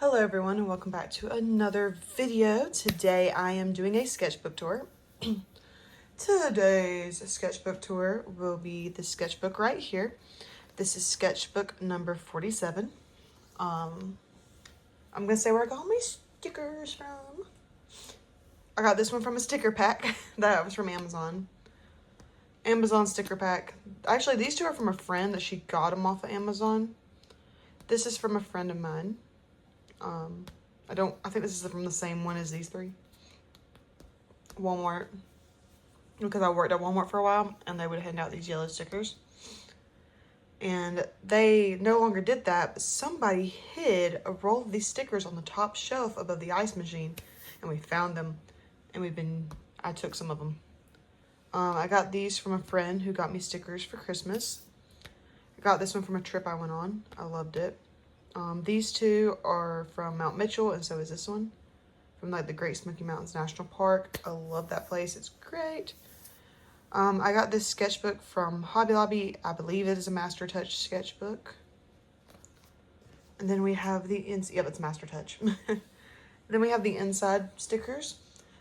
Hello everyone and welcome back to another video. Today I am doing a sketchbook tour. Today's sketchbook tour will be the sketchbook right here. This is sketchbook number 47. I'm gonna say where I got all my stickers from. I got this one from a sticker pack. That was from Amazon. Amazon sticker pack. Actually, these two are from a friend that she got them off of Amazon. This is from a friend of mine. I think this is from the same one as these three. Walmart. Because I worked at Walmart for a while and they would hand out these yellow stickers. And they no longer did that, but somebody hid a roll of these stickers on the top shelf above the ice machine. And we found them and I took some of them. I got these from a friend who got me stickers for Christmas. I got this one from a trip I went on. I loved it. These two are from Mount Mitchell, and so is this one from like the Great Smoky Mountains National Park. I love that place. It's great. I got this sketchbook from Hobby Lobby. I believe it is a Master Touch sketchbook. And then we have it's Master Touch. Then we have the inside stickers.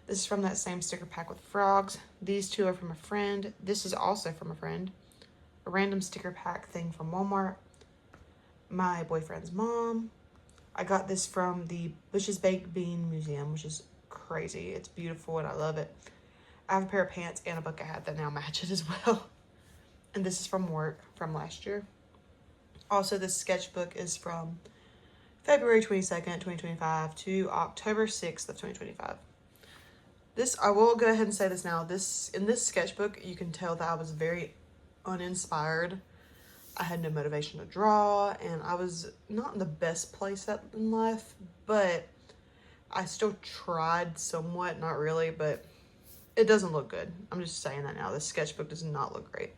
This is from that same sticker pack with frogs. These two are from a friend. This is also from a friend. A random sticker pack thing from Walmart. My boyfriend's mom. I got this from the Bush's Baked Bean Museum, which is crazy. It's beautiful and I love it. I have a pair of pants and a bucket hat that now match it as well. And this is from work from last year. Also, this sketchbook is from February 22nd, 2025 to October 6th of 2025. I will go ahead and say this now. In this sketchbook, you can tell that I was very uninspired. I had no motivation to draw, and I was not in the best place in life, but I still tried somewhat, not really, but it doesn't look good. I'm just saying that now. This sketchbook does not look great.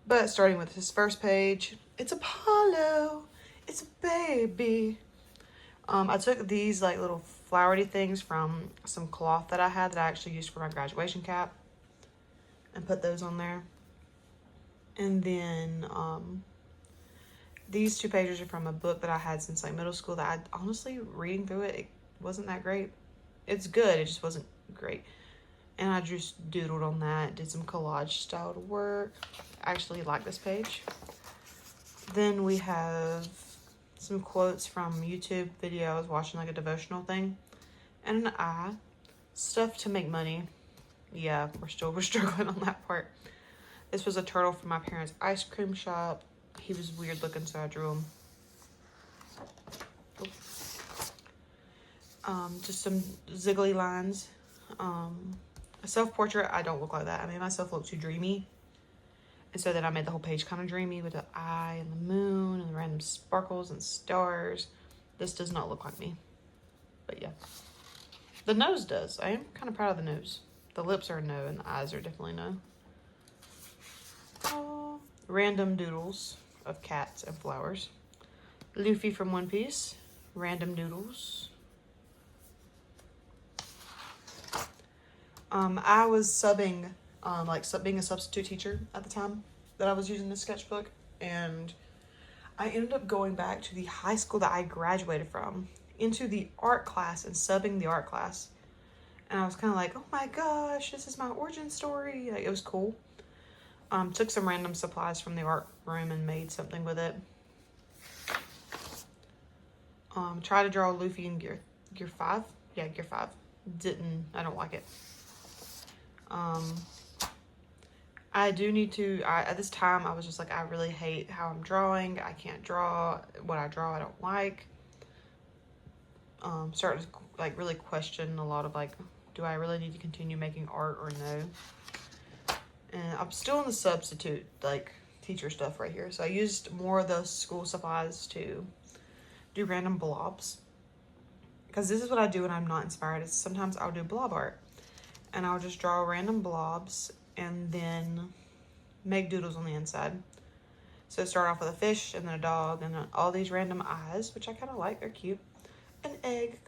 But starting with this first page, it's Apollo. It's a baby. I took these like little flowery things from some cloth that I had that I actually used for my graduation cap and put those on there. And then these two pages are from a book that I had since like middle school that I honestly, reading through it wasn't that great. It's good, it just wasn't great. And I just doodled on that, did some collage styled work. I actually like this page. Then we have some quotes from YouTube video. I was watching like a devotional thing. And an eye. Stuff to make money. Yeah, we're struggling on that part. This was a turtle from my parents' ice cream shop. He was weird looking, so I drew him. Just some ziggly lines. A self-portrait, I don't look like that. I made myself look too dreamy. And so then I made the whole page kind of dreamy with the eye and the moon and the random sparkles and stars. This does not look like me. But yeah. The nose does. I am kind of proud of the nose. The lips are a no and the eyes are definitely no. Random doodles of cats and flowers. Luffy from One Piece. Random doodles. I was subbing, being a substitute teacher at the time that I was using this sketchbook, and I ended up going back to the high school that I graduated from into the art class and subbing the art class. And I was kind of like, oh my gosh, this is my origin story. Like, it was cool. Took some random supplies from the art room and made something with it. Tried to draw Luffy in gear 5. Yeah, gear 5. I don't like it. I do need to, at this time, I was just like, I really hate how I'm drawing. I can't draw. What I draw, I don't like. Started to like really question a lot of like, do I really need to continue making art or no? And I'm still in the substitute, like, teacher stuff right here. So I used more of those school supplies to do random blobs. Because this is what I do when I'm not inspired. Is sometimes I'll do blob art. And I'll just draw random blobs and then make doodles on the inside. So start off with a fish and then a dog and then all these random eyes, which I kind of like. They're cute. An egg.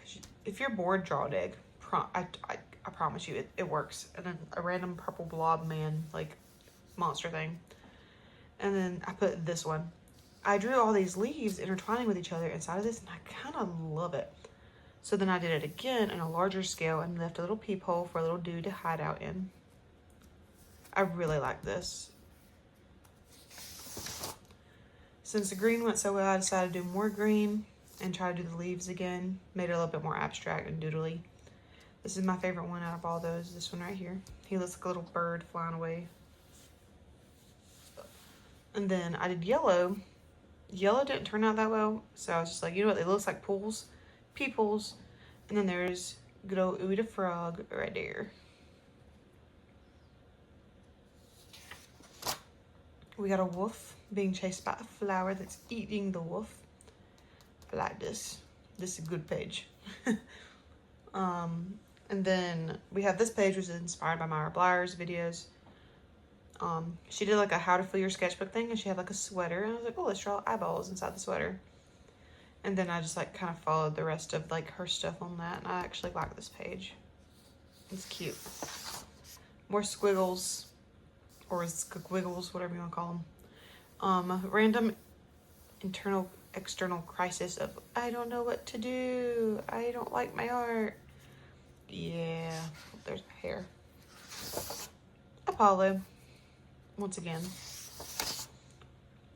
If you're bored, draw an egg. I promise you, it works. And then a random purple blob man, like, monster thing. And then I put this one. I drew all these leaves intertwining with each other inside of this, and I kind of love it. So then I did it again in a larger scale and left a little peephole for a little dude to hide out in. I really like this. Since the green went so well, I decided to do more green and try to do the leaves again. Made it a little bit more abstract and doodly. This is my favorite one out of all those, this one right here. He looks like a little bird flying away. And then I did yellow. Yellow didn't turn out that well, so I was just like, you know what, it looks like pools, peepholes. And then there's good old Ooey the Frog right there. We got a wolf being chased by a flower that's eating the wolf. I like this. This is a good page. And then we have this page, which is inspired by Myra Blier's videos. She did like a how to fill your sketchbook thing, and she had like a sweater, and I was like, oh, let's draw eyeballs inside the sweater. And then I just like kind of followed the rest of like her stuff on that, and I actually like this page. It's cute. More squiggles, or squiggles, whatever you want to call them. Random internal external crisis of I don't know what to do. I don't like my art. Yeah, there's my hair. Apollo. Once again.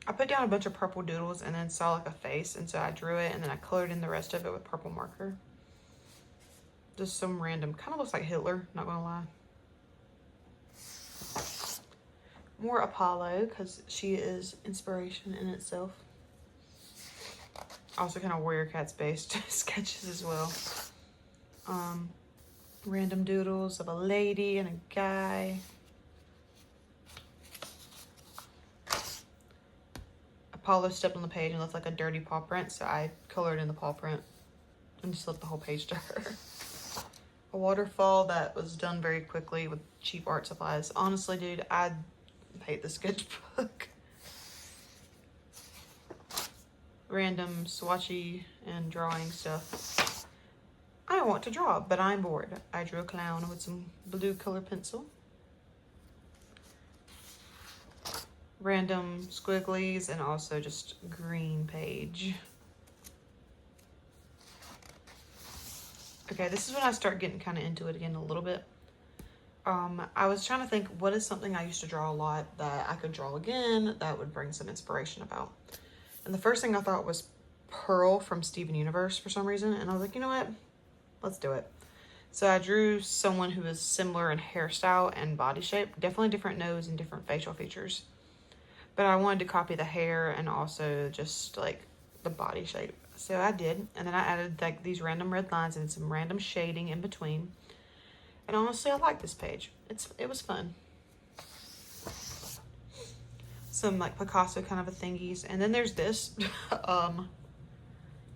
I put down a bunch of purple doodles and then saw like a face, and so I drew it and then I colored in the rest of it with purple marker. Just some random, kind of looks like Hitler, not gonna lie. More Apollo, because she is inspiration in itself. Also kind of Warrior Cats based sketches as well. Random doodles of a lady and a guy. Apollo stepped on the page and left like a dirty paw print, so I colored in the paw print and just left the whole page to her. A waterfall that was done very quickly with cheap art supplies. Honestly, dude, I hate the sketchbook. Random swatchy and drawing stuff. I want to draw, but I'm bored. I drew a clown with some blue color pencil. Random squigglies and also just green page. Okay, this is when I start getting kind of into it again a little bit. I was trying to think, what is something I used to draw a lot that I could draw again that would bring some inspiration about? And the first thing I thought was Pearl from Steven Universe for some reason. And I was like, you know what? Let's do it. So I drew someone who is similar in hairstyle and body shape. Definitely different nose and different facial features. But I wanted to copy the hair and also just like the body shape. So I did. And then I added like these random red lines and some random shading in between. And honestly, I like this page. It was fun. Some like Picasso kind of a thingies. And then there's this.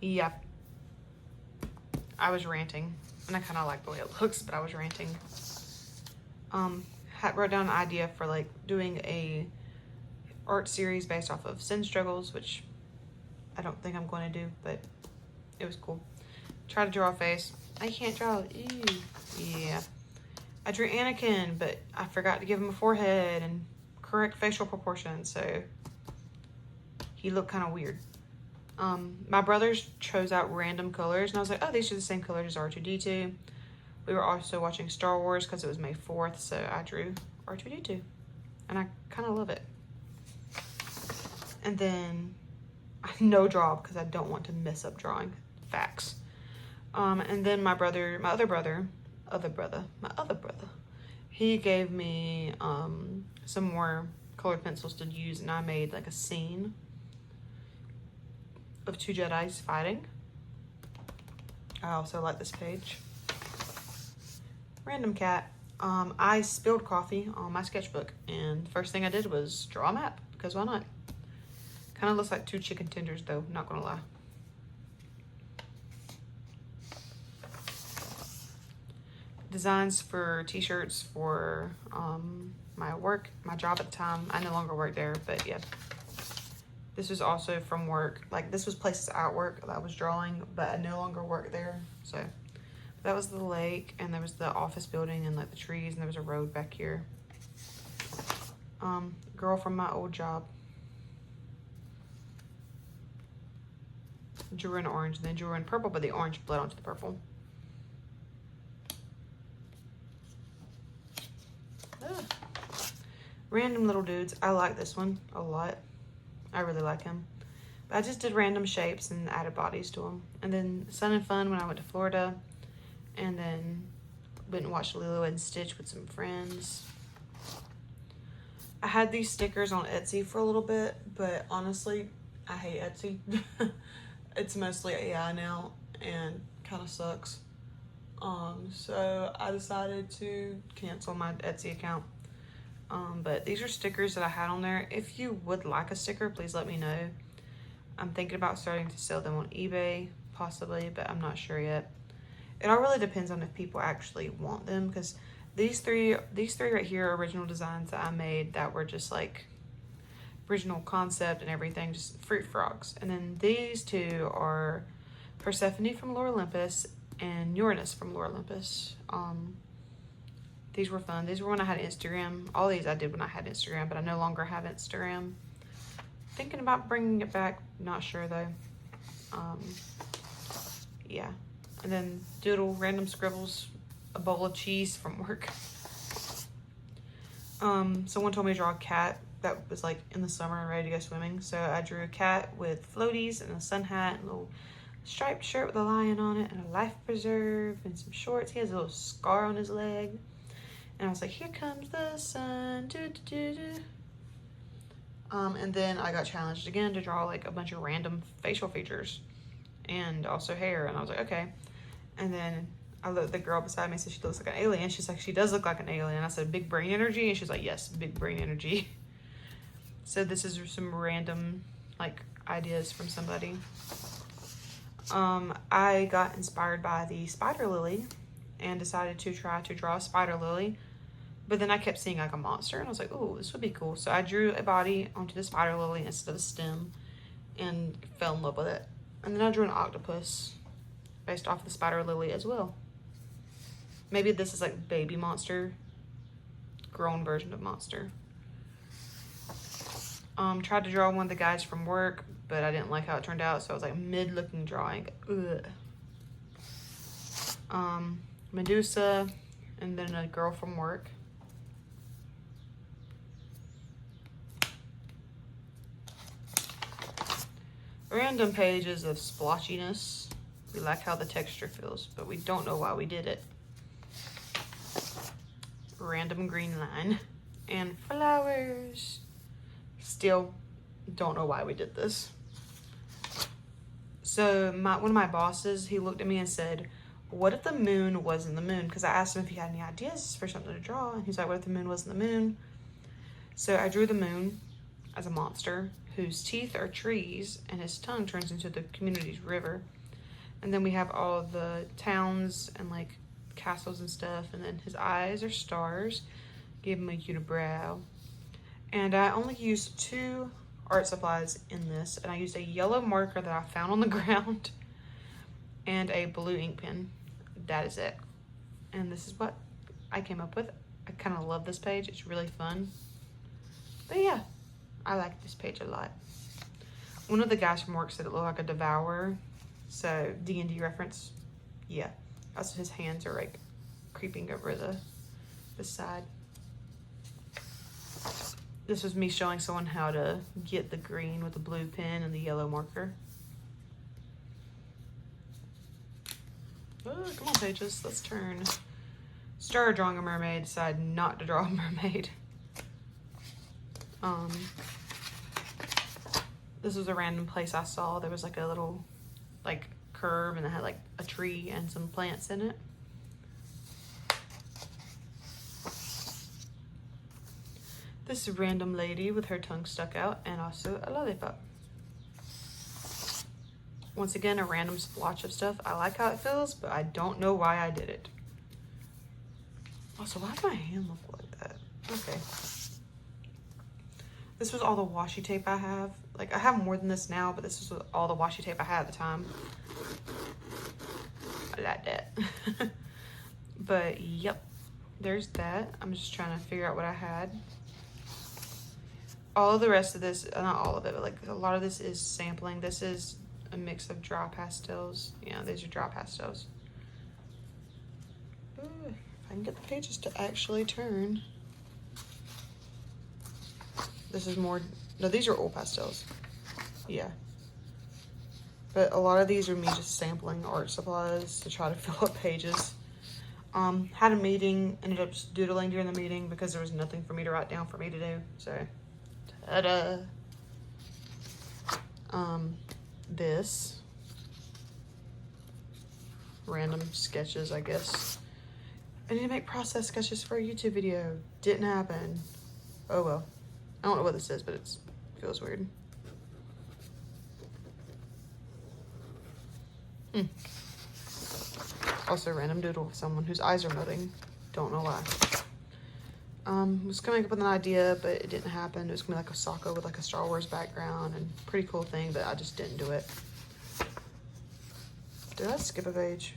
Yeah. I was ranting. And I kind of like the way it looks, but I was ranting. Wrote down an idea for like doing a art series based off of Sin Struggles, which I don't think I'm going to do, but it was cool. Try to draw a face. I can't draw. Ew. Yeah. I drew Anakin, but I forgot to give him a forehead and correct facial proportions, so he looked kind of weird. My brothers chose out random colors, and I was like, oh, these are the same colors as R2-D2. We were also watching Star Wars because it was May 4th, so I drew R2-D2, and I kind of love it. And then no draw because I don't want to mess up drawing. Facts. And then my other brother, he gave me some more colored pencils to use, and I made like a scene of two Jedis fighting. I also like this page. Random cat. I spilled coffee on my sketchbook, and the first thing I did was draw a map, because why not? Kind of looks like two chicken tenders though, not gonna lie. Designs for t-shirts for my job at the time. I no longer work there, but yeah. This was also from work. Like this was places at work that I was drawing, but I no longer work there. So that was the lake, and there was the office building and like the trees, and there was a road back here. Girl from my old job. drew in orange, and then drew in purple, but the orange bled onto the purple. Ugh. Random little dudes. I like this one a lot. I really like him. But I just did random shapes and added bodies to them. And then Sun and Fun when I went to Florida. And then went and watched Lilo and Stitch with some friends. I had these stickers on Etsy for a little bit, but honestly, I hate Etsy. It's mostly AI now and kind of sucks. So I decided to cancel my Etsy account. But these are stickers that I had on there. If you would like a sticker, please let me know. I'm thinking about starting to sell them on eBay, possibly, but I'm not sure yet. It all really depends on if people actually want them, because these three right here are original designs that I made that were just like original concept and everything, just fruit frogs. And then these two are Persephone from Lore Olympus and Uranus from Lore Olympus. These were fun. These were when I had Instagram. All these I did when I had Instagram, but I no longer have Instagram. Thinking about bringing it back. Not sure though. Yeah. And then doodle random scribbles, a bowl of cheese from work. Someone told me to draw a cat that was like in the summer and ready to go swimming. So I drew a cat with floaties and a sun hat and a little striped shirt with a lion on it and a life preserve and some shorts. He has a little scar on his leg. And I was like, here comes the sun. Do, do, do, do. And then I got challenged again to draw like a bunch of random facial features and also hair. And I was like, okay. And then I looked at the girl beside me, said she looks like an alien. She's like, she does look like an alien. I said, big brain energy? And she's like, yes, big brain energy. So this is some random like ideas from somebody. I got inspired by the spider lily and decided to try to draw a spider lily. But then I kept seeing like a monster and I was like, oh, this would be cool. So I drew a body onto the spider lily instead of a stem and fell in love with it. And then I drew an octopus based off the spider lily as well. Maybe this is like baby monster, grown version of monster. Tried to draw one of the guys from work, but I didn't like how it turned out. So I was like mid-looking drawing. Ugh. Medusa, and then a girl from work. Random pages of splotchiness. We like how the texture feels, but we don't know why we did it. Random green line. And flowers. Still don't know why we did this. So one of my bosses, he looked at me and said, what if the moon wasn't the moon? Because I asked him if he had any ideas for something to draw. And he's like, what if the moon wasn't the moon? So I drew the moon as a monster whose teeth are trees and his tongue turns into the community's river. And then we have all the towns and like castles and stuff. And then his eyes are stars. Give him a unibrow. And I only used 2 art supplies in this. And I used a yellow marker that I found on the ground and a blue ink pen. That is it. And this is what I came up with. I kind of love this page. It's really fun. But yeah, I like this page a lot. One of the guys from work said it looked like a devourer. So D&D reference. Yeah. Also his hands are like creeping over the side. This was me showing someone how to get the green with the blue pen and the yellow marker. Oh, come on, pages. Let's turn. Started drawing a mermaid, decided not to draw a mermaid. This was a random place I saw. There was like a little like curve and it had like a tree and some plants in it. This random lady with her tongue stuck out and also a lollipop. Once again, a random splotch of stuff. I like how it feels, but I don't know why I did it. Also, why does my hand look like that? Okay. This was all the washi tape I have. Like, I have more than this now, but this was all the washi tape I had at the time. I like that. But, yep. There's that. I'm just trying to figure out what I had. All of the rest of this, not all of it, but like a lot of this is sampling. This is a mix of dry pastels. Yeah, these are dry pastels. Ooh, if I can get the pages to actually turn. This is more, no, these are oil pastels. Yeah. But a lot of these are me just sampling art supplies to try to fill up pages. Had a meeting, ended up just doodling during the meeting because there was nothing for me to write down for me to do. So, ta-da. This. Random sketches, I guess. I need to make process sketches for a YouTube video. Didn't happen. Oh well. I don't know what this is, but it feels weird. Also, random doodle of someone whose eyes are moving. Don't know why. Was coming up with an idea, but it didn't happen. It was gonna be like a Sokka with like a Star Wars background and pretty cool thing, but I just didn't do it. Did I skip a page?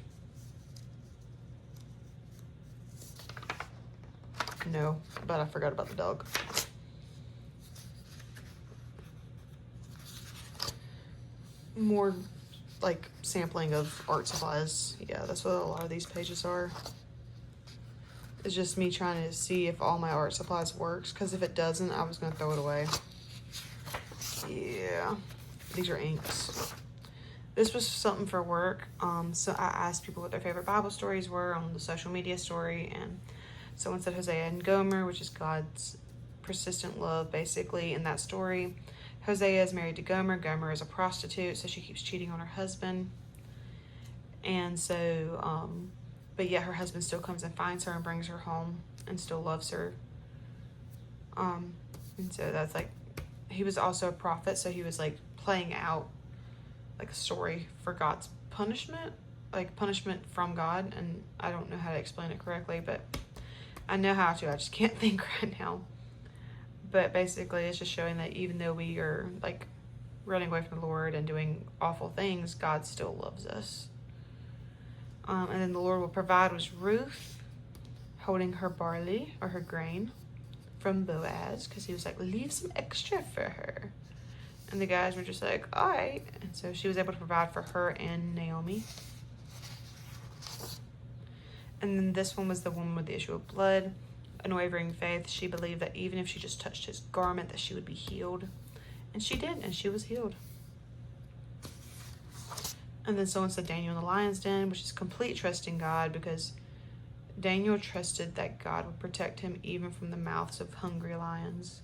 No, but I forgot about the dog. More like sampling of art supplies. Yeah, that's what a lot of these pages are. It's just me trying to see if all my art supplies works, because if it doesn't, I was gonna throw it away. Yeah, these are inks. This was something for work. So I asked people what their favorite Bible stories were on the social media story, and someone said Hosea and Gomer, which is God's persistent love, basically, in that story. Hosea is married to Gomer. Gomer is a prostitute, so she keeps cheating on her husband. And so, but yet her husband still comes and finds her and brings her home and still loves her. And so that's like, he was also a prophet, so he was like playing out like a story for God's punishment, like punishment from God. And I don't know how to explain it correctly, but I know how to, I just can't think right now. But basically it's just showing that even though we are like running away from the Lord and doing awful things, God still loves us. And then the Lord will provide was Ruth holding her barley or her grain from Boaz, because he was like, leave some extra for her. And the guys were just like, all right. And so she was able to provide for her and Naomi. And then this one was the woman with the issue of blood. Unwavering faith. She believed that even if she just touched his garment, that she would be healed. And she did, and she was healed. And then someone said Daniel in the lion's den, which is complete trust in God, because Daniel trusted that God would protect him even from the mouths of hungry lions.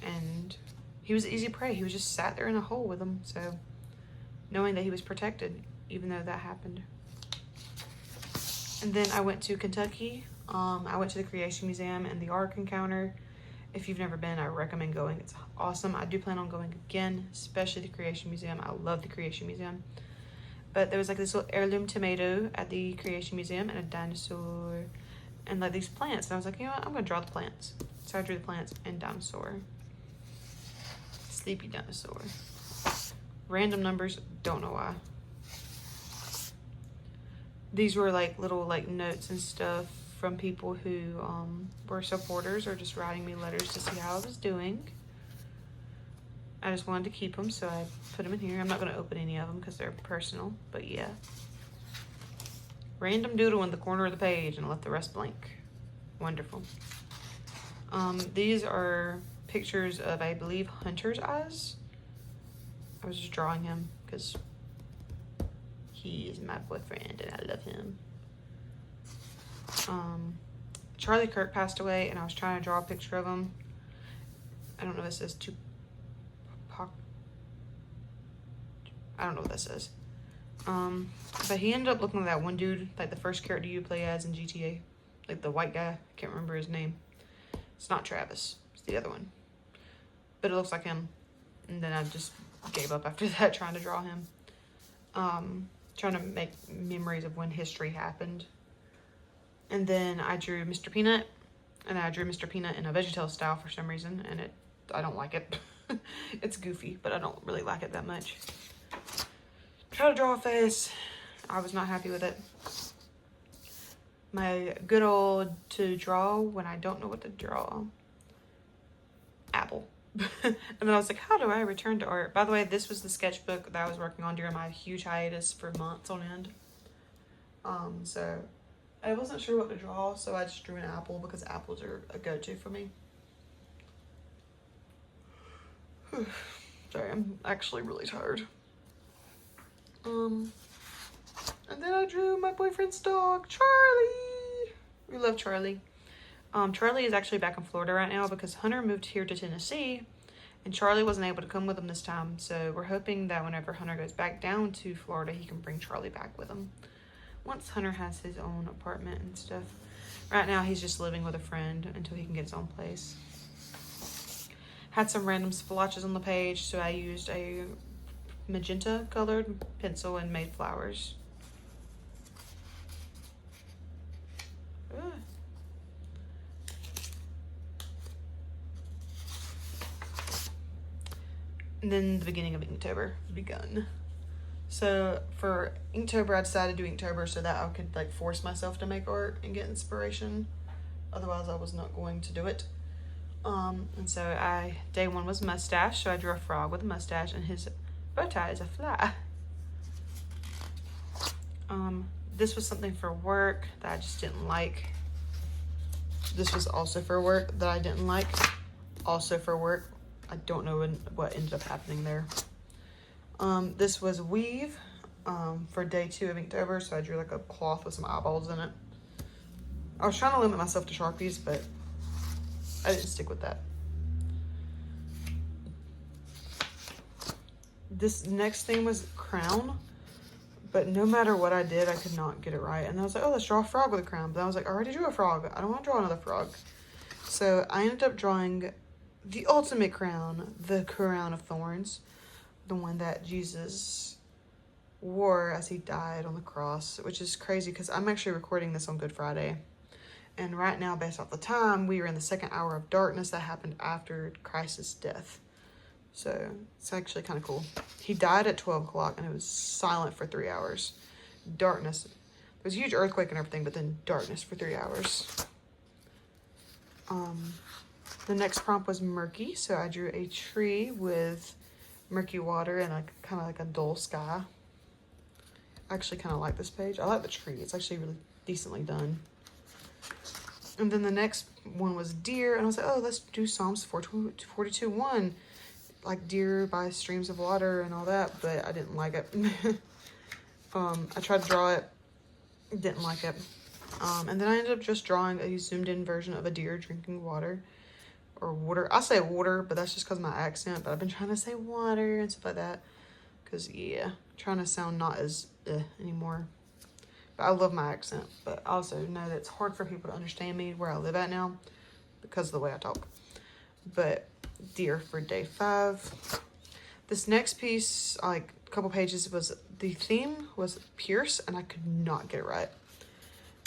And he was easy prey. He was just sat there in a hole with them. So knowing that he was protected, even though that happened. And then I went to Kentucky. I went to the Creation Museum and the Ark Encounter. If you've never been, I recommend going. It's awesome. I do plan on going again, especially the Creation Museum. I love the Creation Museum. But there was like this little heirloom tomato at the Creation Museum and a dinosaur and like these plants. And I was like, you know what? I'm going to draw the plants. So I drew the plants and dinosaur. Sleepy dinosaur. Random numbers. Don't know why. These were like little like notes and stuff from people who were supporters or just writing me letters to see how I was doing. I just wanted to keep them, so I put them in here. I'm not going to open any of them because they're personal, but yeah. Random doodle in the corner of the page and left the rest blank. Wonderful. These are pictures of, I believe, Hunter's eyes. I was just drawing him because he is my boyfriend and I love him. Charlie Kirk passed away, and I was trying to draw a picture of him. I don't know what this says. Tupac. I don't know what that says. But he ended up looking like that one dude, like the first character you play as in GTA, like the white guy. I can't remember his name. It's not Travis. It's the other one. But it looks like him. And then I just gave up after that, trying to draw him. Trying to make memories of when history happened. And then I drew Mr. Peanut, and I drew Mr. Peanut in a VeggieTales style for some reason, and I don't like it. It's goofy, but I don't really like it that much. Try to draw a face. I was not happy with it. My good old to draw when I don't know what to draw. Apple. And then I was like, how do I return to art? By the way, this was the sketchbook that I was working on during my huge hiatus for months on end. So I wasn't sure what to draw, so I just drew an apple because apples are a go-to for me. Sorry, I'm actually really tired. And then I drew my boyfriend's dog, Charlie. We love Charlie. Charlie is actually back in Florida right now because Hunter moved here to Tennessee and Charlie wasn't able to come with him this time. So we're hoping that whenever Hunter goes back down to Florida, he can bring Charlie back with him once Hunter has his own apartment and stuff. Right now, he's just living with a friend until he can get his own place. Had some random splotches on the page, so I used a magenta colored pencil and made flowers. And then the beginning of Inktober begun. So for Inktober, I decided to do Inktober so that I could like force myself to make art and get inspiration. Otherwise, I was not going to do it. And so day one was mustache, so I drew a frog with a mustache, and his bow tie is a fly. This was something for work that I just didn't like. This was also for work that I didn't like. Also for work. I don't know what ended up happening there. This was weave for day 2 of Inktober, so I drew like a cloth with some eyeballs in it. I was trying to limit myself to Sharpies, but I didn't stick with that. This next thing was crown, but no matter what I did, I could not get it right. And I was like, oh, let's draw a frog with a crown. But I was like, I already drew a frog. I don't want to draw another frog. So I ended up drawing the ultimate crown, the crown of thorns, the one that Jesus wore as he died on the cross, which is crazy because I'm actually recording this on Good Friday. And right now, based off the time, we are in the 2nd hour of darkness that happened after Christ's death. So it's actually kind of cool. He died at 12 o'clock and it was silent for 3 hours. Darkness. There was a huge earthquake and everything, but then darkness for 3 hours. The next prompt was murky, so I drew a tree with murky water and kind of like a dull sky. I actually kind of like this page. I like the tree. It's actually really decently done. And then the next one was deer, and I was like, oh, let's do Psalms 42:1, like deer by streams of water and all that, but I didn't like it. I tried to draw it, didn't like it. And then I ended up just drawing a zoomed in version of a deer drinking water. Or water. I say water, but that's just because of my accent. But I've been trying to say water and stuff like that. Because, yeah, trying to sound not as anymore. But I love my accent. But I also know that it's hard for people to understand me where I live at now. Because of the way I talk. But deer for day 5. This next piece, like a couple pages, was the theme was Pierce. And I could not get it right.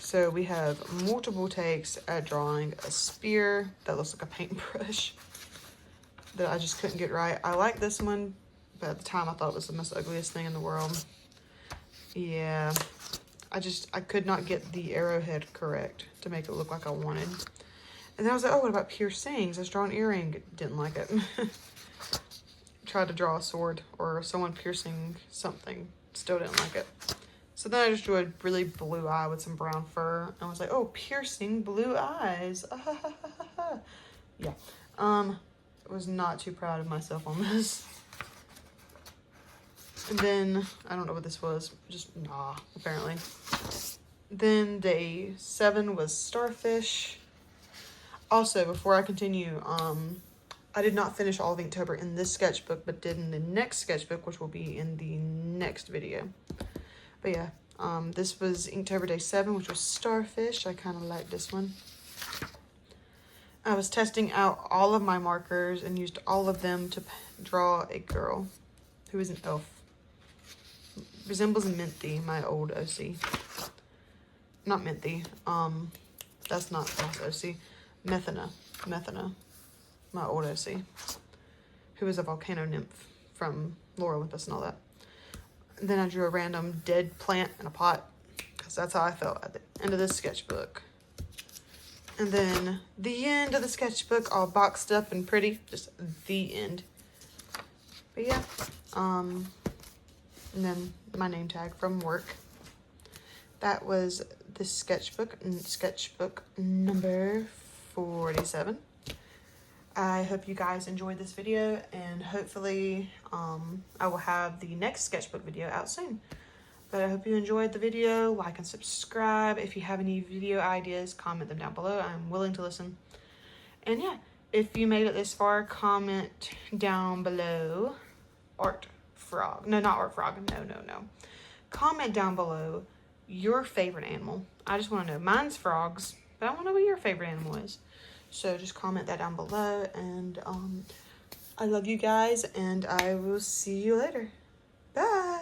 So we have multiple takes at drawing a spear that looks like a paintbrush that I just couldn't get right. I like this one, but at the time I thought it was the most ugliest thing in the world. Yeah, I could not get the arrowhead correct to make it look like I wanted. And then I was like, oh, what about piercings? Let's draw an earring. Didn't like it. Tried to draw a sword or someone piercing something. Still didn't like it. So then I just drew a really blue eye with some brown fur. And I was like, oh, piercing blue eyes. Yeah. I was not too proud of myself on this. And then, I don't know what this was. Just, apparently. Then day 7 was starfish. Also, before I continue, I did not finish all of Inktober in this sketchbook, but did in the next sketchbook, which will be in the next video. But yeah, this was Inktober day 7, which was starfish. I kind of like this one. I was testing out all of my markers and used all of them to draw a girl who is an elf. Resembles Minty, my old OC. Not Minty. That's not OC. Methana, my old OC, who is a volcano nymph from Lore Olympus and all that. And then I drew a random dead plant in a pot because that's how I felt at the end of this sketchbook. And then the end of the sketchbook, all boxed up and pretty. Just the end. But yeah. And then my name tag from work. That was the sketchbook number 47. I hope you guys enjoyed this video, and hopefully I will have the next sketchbook video out soon. But I hope you enjoyed the video. Like and subscribe. If you have any video ideas, comment them down below. I'm willing to listen. And yeah, if you made it this far, comment down below. Art frog. No, not art frog. No. Comment down below your favorite animal. I just want to know. Mine's frogs, but I want to know what your favorite animal is. So just comment that down below, and I love you guys, and I will see you later. Bye.